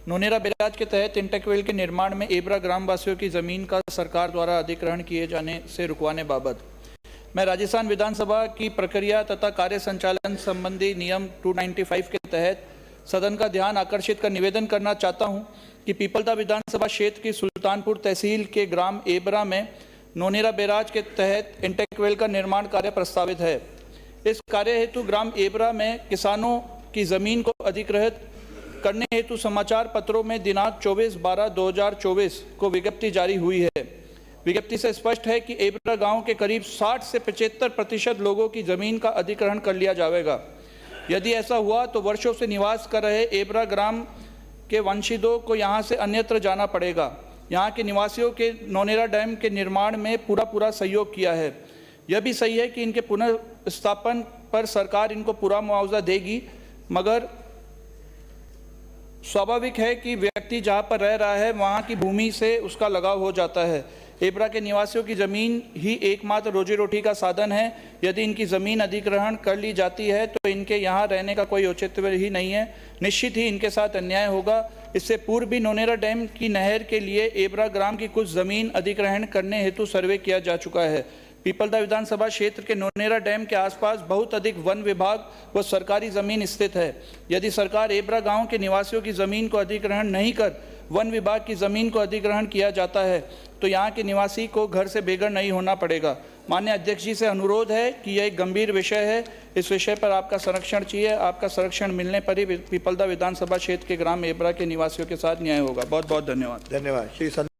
नोनेरा barrage के तहत intake well के निर्माण में एबरा ग्राम वासियों की जमीन का सरकार द्वारा अधिग्रहण किए जाने से रुकवाने बाबत मैं राजस्थान विधानसभा की प्रक्रिया तथा कार्य संचालन संबंधी नियम 295 के तहत सदन का ध्यान आकर्षित कर निवेदन करना चाहता हूं कि पीपलदा विधानसभा क्षेत्र की सुल्तानपुर तहसील के ग्राम एबरा में नोनेरा बैराज के तहत इंटेकवेल का निर्माण कार्य प्रस्तावित है। इस कार्य हेतु ग्राम एबरा में किसानों की जमीन को अधिग्रहित करने हेतु समाचार पत्रों में दिनांक 24/12/2024 को विज्ञप्ति जारी हुई है। विज्ञप्ति से स्पष्ट है कि एबरा गांव के करीब 60 से 75% लोगों की जमीन का अधिग्रहण कर लिया जाएगा। यदि ऐसा हुआ तो वर्षों से निवास कर रहे एबरा ग्राम के वंशिजों को यहां से अन्यत्र जाना पड़ेगा। यहां के निवासियों के नोनेरा डैम के निर्माण में पूरा सहयोग किया है। यह भी सही है कि इनके पुनर्स्थापन पर सरकार इनको पूरा मुआवजा देगी, मगर स्वाभाविक है कि व्यक्ति जहां पर रह रहा है वहां की भूमि से उसका लगाव हो जाता है। एबरा के निवासियों की ज़मीन ही एकमात्र रोजी रोटी का साधन है। यदि इनकी ज़मीन अधिग्रहण कर ली जाती है तो इनके यहाँ रहने का कोई औचित्य ही नहीं है। निश्चित ही इनके साथ अन्याय होगा। इससे पूर्व भी नोनेरा डैम की नहर के लिए एबरा ग्राम की कुछ ज़मीन अधिग्रहण करने हेतु सर्वे किया जा चुका है। पीपलदा विधानसभा क्षेत्र के नोनेरा डैम के आसपास बहुत अधिक वन विभाग व सरकारी ज़मीन स्थित है। यदि सरकार एबरा गांव के निवासियों की ज़मीन को अधिग्रहण नहीं कर वन विभाग की ज़मीन को अधिग्रहण किया जाता है तो यहाँ के निवासी को घर से बेघर नहीं होना पड़ेगा। माननीय अध्यक्ष जी से अनुरोध है कि यह एक गंभीर विषय है। इस विषय पर आपका संरक्षण चाहिए। आपका संरक्षण मिलने पर ही पीपलदा विधानसभा क्षेत्र के ग्राम एबरा के निवासियों के साथ न्याय होगा। बहुत बहुत धन्यवाद। धन्यवाद। श्री